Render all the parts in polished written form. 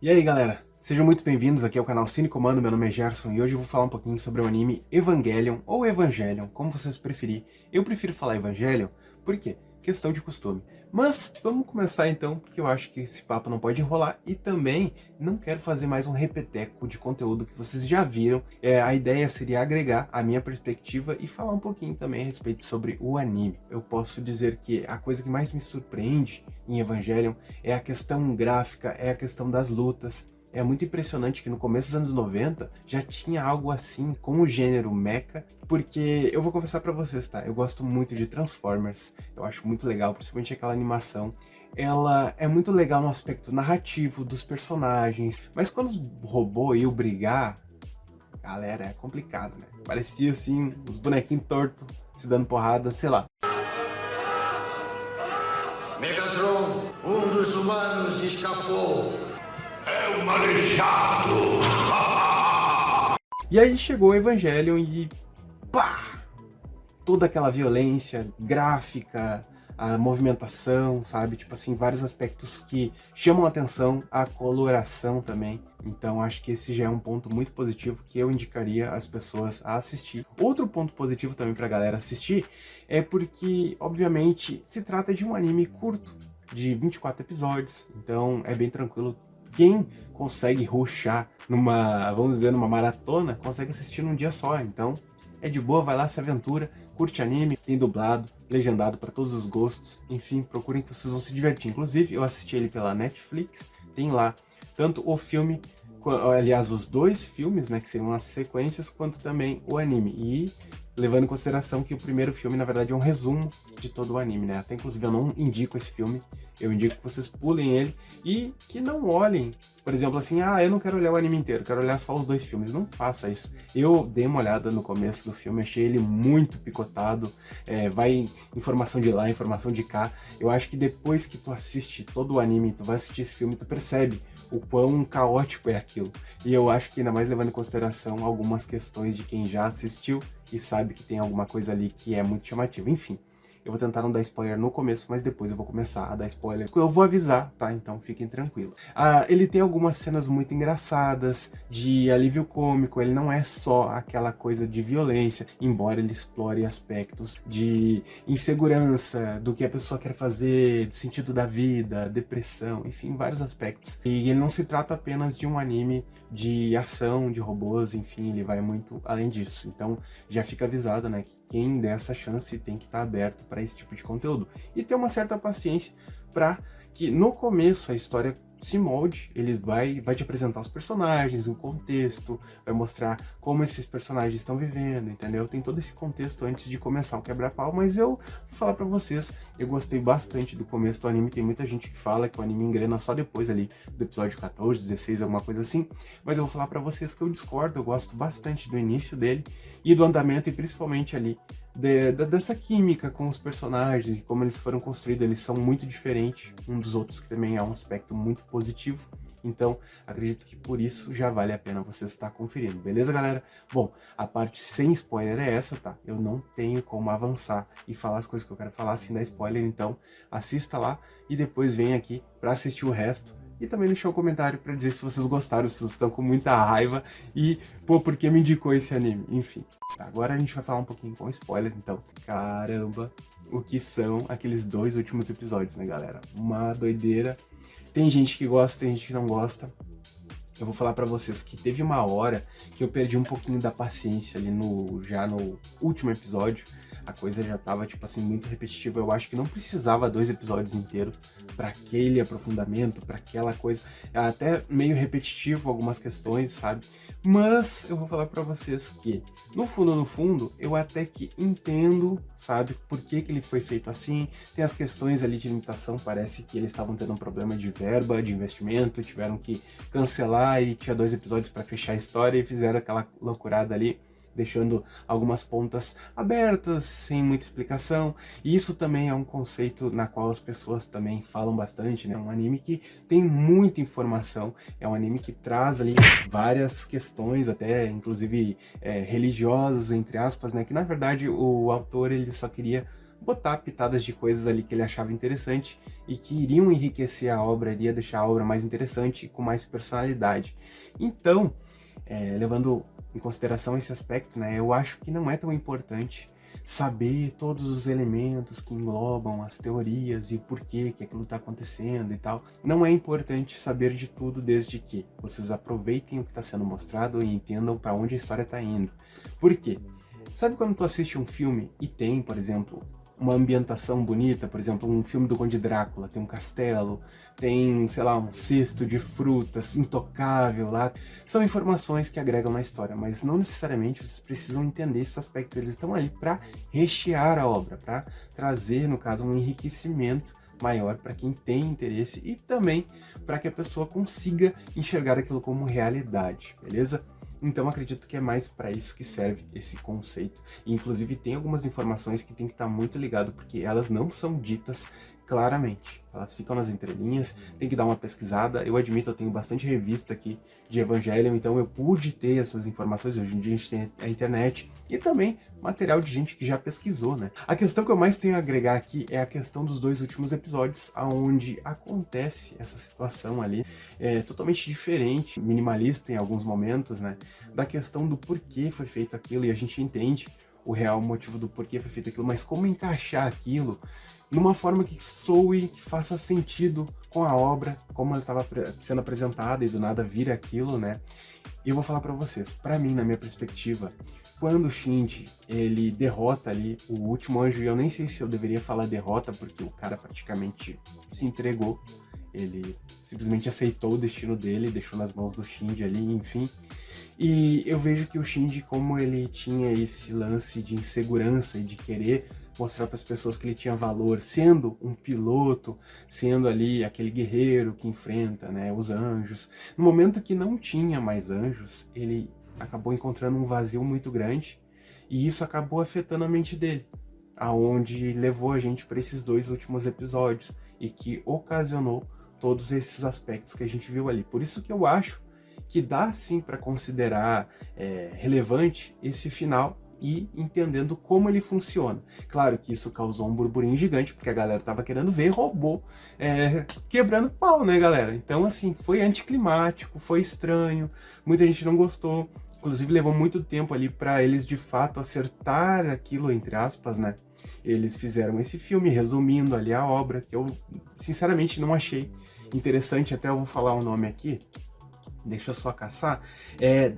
E aí galera, sejam muito bem-vindos aqui ao canal Cine Comando, meu nome é Gerson e hoje eu vou falar um pouquinho sobre o anime Evangelion, ou Evangelion, como vocês preferirem. Eu prefiro falar Evangelion, por quê? Questão de costume. Mas vamos começar então, porque eu acho que esse papo não pode enrolar e também não quero fazer mais um repeteco de conteúdo que vocês já viram. A ideia seria agregar a minha perspectiva e falar um pouquinho também a respeito sobre o anime. Eu posso dizer que a coisa que mais me surpreende em Evangelion é a questão gráfica, é a questão das lutas. É muito impressionante que no começo dos anos 90 já tinha algo assim com o gênero mecha, porque eu vou confessar pra vocês, tá? Eu gosto muito de Transformers, eu acho muito legal, principalmente aquela animação. Ela é muito legal no aspecto narrativo dos personagens, mas quando os robôs iam brigar, galera, é complicado, né? Parecia assim, os bonequinhos tortos se dando porrada, sei lá. Megatron, um dos humanos escapou. É um aleijado! E aí chegou o Evangelion e pá! Toda aquela violência gráfica, a movimentação, sabe? Tipo assim, vários aspectos que chamam a atenção, a coloração também. Então acho que esse já é um ponto muito positivo que eu indicaria as pessoas a assistir. Outro ponto positivo também pra galera assistir é porque, obviamente, se trata de um anime curto, de 24 episódios, então é bem tranquilo. Quem consegue rushar numa, vamos dizer, numa maratona, consegue assistir num dia só, então é de boa, vai lá, se aventura, curte anime, tem dublado, legendado para todos os gostos, enfim, procurem que vocês vão se divertir. Inclusive, eu assisti ele pela Netflix, tem lá tanto o filme, aliás, os dois filmes, né, que seriam as sequências, quanto também o anime. E levando em consideração que o primeiro filme, na verdade, é um resumo de todo o anime, né? Até inclusive eu não indico esse filme, eu indico que vocês pulem ele e que não olhem, por exemplo, assim, eu não quero olhar o anime inteiro, quero olhar só os dois filmes. Não faça isso. Eu dei uma olhada no começo do filme, achei ele muito picotado, vai informação de lá, informação de cá. Eu acho que depois que tu assiste todo o anime, tu vai assistir esse filme, tu percebe o quão caótico é aquilo. E eu acho que ainda mais levando em consideração algumas questões de quem já assistiu e sabe que tem alguma coisa ali que é muito chamativa. Enfim, eu vou tentar não dar spoiler no começo, mas depois eu vou começar a dar spoiler. Eu vou avisar, tá? Então fiquem tranquilos. Ele tem algumas cenas muito engraçadas, de alívio cômico, ele não é só aquela coisa de violência, embora ele explore aspectos de insegurança, do que a pessoa quer fazer, de sentido da vida, depressão, enfim, vários aspectos. E ele não se trata apenas de um anime de ação, de robôs, enfim, ele vai muito além disso. Então já fica avisado, né, que quem der essa chance tem que estar aberto para esse tipo de conteúdo. E ter uma certa paciência para que no começo a história se molde, ele vai te apresentar os personagens, o contexto, vai mostrar como esses personagens estão vivendo, entendeu? Tem todo esse contexto antes de começar o quebra-pau, mas eu vou falar pra vocês, eu gostei bastante do começo do anime, tem muita gente que fala que o anime engrena só depois ali do episódio 14, 16, alguma coisa assim, mas eu vou falar pra vocês que eu discordo, eu gosto bastante do início dele e do andamento, e principalmente ali dessa química com os personagens e como eles foram construídos. Eles são muito diferentes um dos outros, que também é um aspecto muito positivo. Então, acredito que por isso já vale a pena você estar conferindo, beleza, galera? Bom, a parte sem spoiler é essa, tá? Eu não tenho como avançar e falar as coisas que eu quero falar sem dar spoiler, então assista lá e depois vem aqui pra assistir o resto. E também deixar um comentário pra dizer se vocês gostaram, se vocês estão com muita raiva e, pô, por que me indicou esse anime? Enfim, agora a gente vai falar um pouquinho com spoiler, então. Caramba, o que são aqueles dois últimos episódios, né, galera? Uma doideira. Tem gente que gosta, tem gente que não gosta. Eu vou falar pra vocês que teve uma hora que eu perdi um pouquinho da paciência ali já no último episódio. A coisa já tava, tipo assim, muito repetitiva. Eu acho que não precisava 2 episódios inteiros pra aquele aprofundamento, pra aquela coisa. É até meio repetitivo algumas questões, sabe? Mas eu vou falar pra vocês que, no fundo, eu até que entendo, sabe, por que ele foi feito assim. Tem as questões ali de limitação, parece que eles estavam tendo um problema de verba, de investimento, tiveram que cancelar e tinha 2 episódios pra fechar a história e fizeram aquela loucurada ali, deixando algumas pontas abertas, sem muita explicação. E isso também é um conceito na qual as pessoas também falam bastante, né? É um anime que tem muita informação, é um anime que traz ali várias questões, até inclusive religiosas, entre aspas, né? Que na verdade o autor ele só queria botar pitadas de coisas ali que ele achava interessante e que iriam enriquecer a obra, iria deixar a obra mais interessante e com mais personalidade. Então, levando em consideração esse aspecto, né, eu acho que não é tão importante saber todos os elementos que englobam as teorias e o porquê que aquilo está acontecendo e tal. Não é importante saber de tudo, desde que vocês aproveitem o que está sendo mostrado e entendam para onde a história está indo. Por quê? Sabe quando tu assiste um filme e tem, por exemplo, uma ambientação bonita, por exemplo, um filme do Conde Drácula, tem um castelo, tem, sei lá, um cesto de frutas intocável lá. São informações que agregam na história, mas não necessariamente vocês precisam entender esse aspecto. Eles estão ali para rechear a obra, para trazer, no caso, um enriquecimento maior para quem tem interesse e também para que a pessoa consiga enxergar aquilo como realidade, beleza? Então acredito que é mais para isso que serve esse conceito. E, inclusive tem algumas informações que tem que estar muito ligado, porque elas não são ditas claramente. Elas ficam nas entrelinhas, tem que dar uma pesquisada. Eu admito, eu tenho bastante revista aqui de Evangelion, então eu pude ter essas informações. Hoje em dia a gente tem a internet e também material de gente que já pesquisou, né? A questão que eu mais tenho a agregar aqui é a questão dos 2 últimos episódios, aonde acontece essa situação ali, totalmente diferente, minimalista em alguns momentos, né? Da questão do porquê foi feito aquilo, e a gente entende o real motivo do porquê foi feito aquilo, mas como encaixar aquilo numa forma que soe, que faça sentido com a obra, como ela estava sendo apresentada e do nada vira aquilo, né? E eu vou falar pra vocês, pra mim, na minha perspectiva, quando o Shinji, ele derrota ali o último anjo, e eu nem sei se eu deveria falar derrota, porque o cara praticamente se entregou, ele simplesmente aceitou o destino dele, deixou nas mãos do Shinji ali, enfim. E eu vejo que o Shinji, como ele tinha esse lance de insegurança e de querer mostrar para as pessoas que ele tinha valor, sendo um piloto, sendo ali aquele guerreiro que enfrenta, né, os anjos. No momento que não tinha mais anjos, ele acabou encontrando um vazio muito grande, e isso acabou afetando a mente dele, aonde levou a gente para esses 2 últimos episódios e que ocasionou todos esses aspectos que a gente viu ali. Por isso que eu acho que dá sim para considerar relevante esse final e entendendo como ele funciona. Claro que isso causou um burburinho gigante, porque a galera tava querendo ver robô quebrando pau, né, galera? Então, assim, foi anticlimático, foi estranho, muita gente não gostou, inclusive levou muito tempo ali para eles de fato acertar aquilo, entre aspas, né? Eles fizeram esse filme resumindo ali a obra, que eu sinceramente não achei interessante, até eu vou falar o nome aqui. Deixa eu só caçar,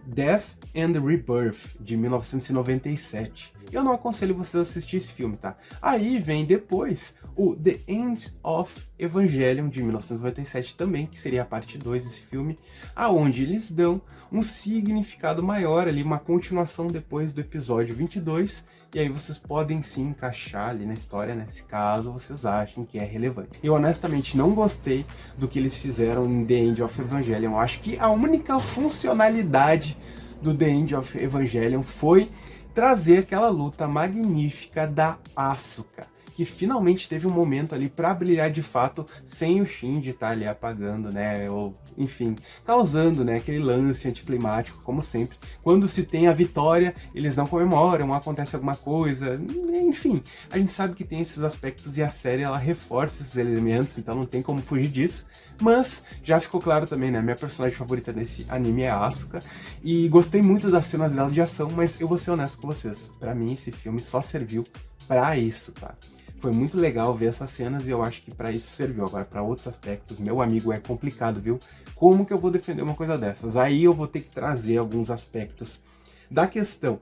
Death and Rebirth, de 1997. Eu não aconselho vocês a assistir esse filme, tá? Aí vem depois o The End of Evangelion, de 1997 também, que seria a parte 2 desse filme, aonde eles dão um significado maior ali, uma continuação depois do episódio 22, e aí vocês podem sim encaixar ali na história, né, se caso vocês achem que é relevante. Eu honestamente não gostei do que eles fizeram em The End of Evangelion. Eu acho que a única funcionalidade do The End of Evangelion foi trazer aquela luta magnífica da Asuka, que finalmente teve um momento ali pra brilhar de fato, sem o Shinji estar ali apagando, né, ou enfim, causando, né, aquele lance anticlimático, como sempre. Quando se tem a vitória, eles não comemoram, acontece alguma coisa, enfim, a gente sabe que tem esses aspectos e a série ela reforça esses elementos, então não tem como fugir disso. Mas já ficou claro também, né, minha personagem favorita desse anime é a Asuka, e gostei muito das cenas dela de ação, mas eu vou ser honesto com vocês, pra mim esse filme só serviu pra isso, tá? Foi muito legal ver essas cenas e eu acho que pra isso serviu. Agora, pra outros aspectos, meu amigo, é complicado, viu? Como que eu vou defender uma coisa dessas? Aí eu vou ter que trazer alguns aspectos da questão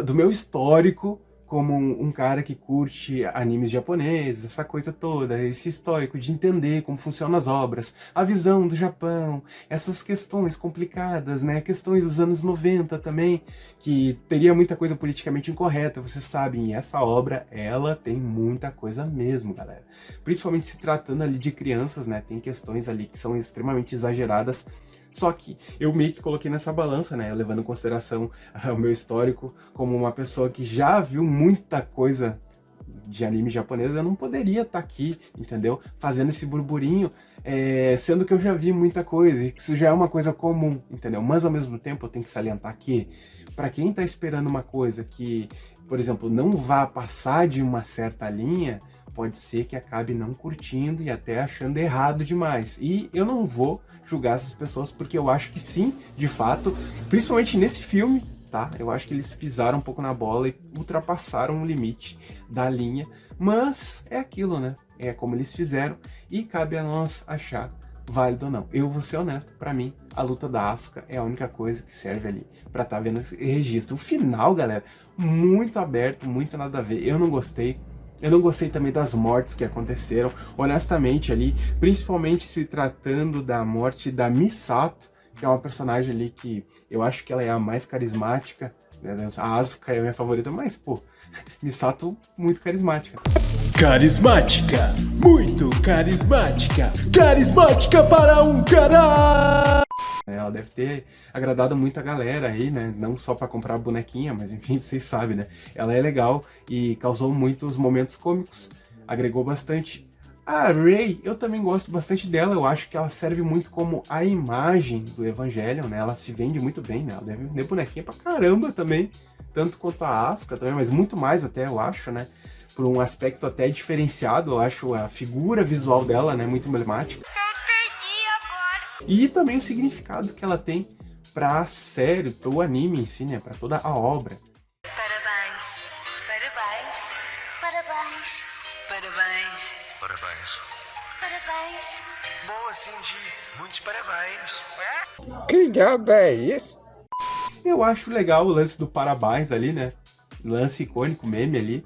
do meu histórico como um cara que curte animes japoneses, essa coisa toda, esse histórico de entender como funcionam as obras, a visão do Japão, essas questões complicadas, né, questões dos anos 90 também, que teria muita coisa politicamente incorreta, vocês sabem, e essa obra, ela tem muita coisa mesmo, galera. Principalmente se tratando ali de crianças, né, tem questões ali que são extremamente exageradas. Só que eu meio que coloquei nessa balança, né, levando em consideração o meu histórico como uma pessoa que já viu muita coisa de anime japonês, eu não poderia estar aqui, entendeu? Fazendo esse burburinho, sendo que eu já vi muita coisa, e que isso já é uma coisa comum, entendeu? Mas ao mesmo tempo eu tenho que salientar que, para quem tá esperando uma coisa que por exemplo, não vá passar de uma certa linha, pode ser que acabe não curtindo e até achando errado demais. E eu não vou julgar essas pessoas, porque eu acho que sim, de fato, principalmente nesse filme, tá? Eu acho que eles pisaram um pouco na bola e ultrapassaram o limite da linha, mas é aquilo, né? É como eles fizeram e cabe a nós achar válido ou não. Eu vou ser honesto, pra mim, a luta da Asuka é a única coisa que serve ali pra tá vendo esse registro. O final, galera, muito aberto, muito nada a ver. Eu não gostei. Eu não gostei também das mortes que aconteceram, honestamente ali, principalmente se tratando da morte da Misato, que é uma personagem ali que eu acho que ela é a mais carismática, né? A Asuka é a minha favorita, mas pô, Misato muito carismática. Carismática, muito carismática, carismática para um caralho! Ela deve ter agradado muito a galera aí, né? Não só pra comprar a bonequinha, mas enfim, vocês sabem, né? Ela é legal e causou muitos momentos cômicos, agregou bastante. A Rey, eu também gosto bastante dela, eu acho que ela serve muito como a imagem do Evangelion, né? Ela se vende muito bem, né? Ela deve vender bonequinha pra caramba também, tanto quanto a Asuka também, mas muito mais até, eu acho, né? Por um aspecto até diferenciado, eu acho a figura visual dela, né, muito emblemática. E também o significado que ela tem pra série, pro anime em si, né, pra toda a obra. Parabéns, parabéns, parabéns, parabéns, Parabéns. parabéns. Boa, Cindy. Muitos parabéns. Que diabo é isso? Eu acho legal o lance do parabéns ali, né, lance icônico, meme ali,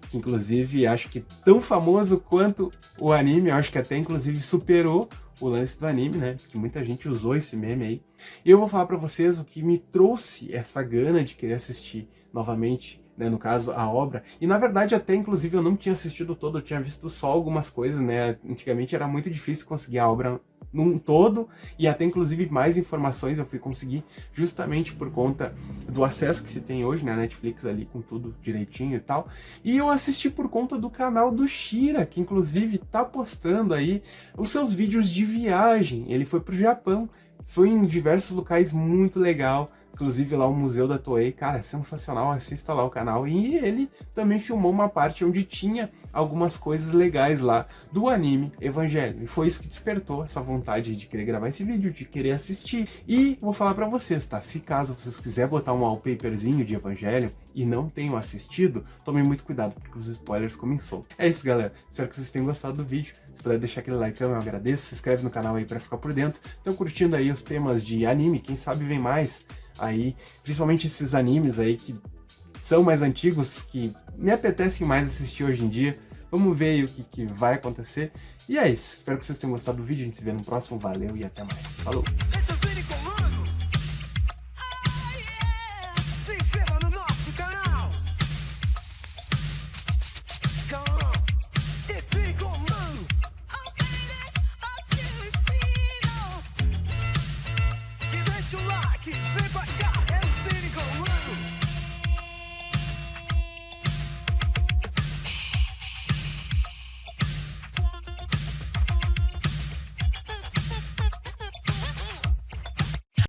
que inclusive acho que tão famoso quanto o anime, eu acho que até inclusive superou o lance do anime, né? Que muita gente usou esse meme aí. E eu vou falar pra vocês o que me trouxe essa gana de querer assistir novamente, né? No caso, a obra. E na verdade até inclusive eu não tinha assistido todo, eu tinha visto só algumas coisas, né? Antigamente era muito difícil conseguir a obra num todo, e até inclusive mais informações eu fui conseguir justamente por conta do acesso que se tem hoje, né, Netflix ali com tudo direitinho e tal, e eu assisti por conta do canal do Shira, que inclusive tá postando aí os seus vídeos de viagem. Ele foi pro Japão, foi em diversos locais muito legal, inclusive lá o Museu da Toei, cara, é sensacional, assista lá o canal. E ele também filmou uma parte onde tinha algumas coisas legais lá do anime Evangelion. E foi isso que despertou essa vontade de querer gravar esse vídeo, de querer assistir. E vou falar pra vocês, tá? Se caso vocês quiserem botar um wallpaperzinho de Evangelion e não tenham assistido, tomem muito cuidado, porque os spoilers começou. É isso, galera. Espero que vocês tenham gostado do vídeo. Se puder deixar aquele like, eu agradeço. Se inscreve no canal aí pra ficar por dentro. Estão curtindo aí os temas de anime, quem sabe vem mais aí, principalmente esses animes aí que são mais antigos, que me apetecem mais assistir hoje em dia. Vamos ver aí o que vai acontecer. E é isso, espero que vocês tenham gostado do vídeo, a gente se vê no próximo, valeu e até mais. Falou! Se inscreva no nosso canal. Esse comando. E deixa o like, vem pra cá.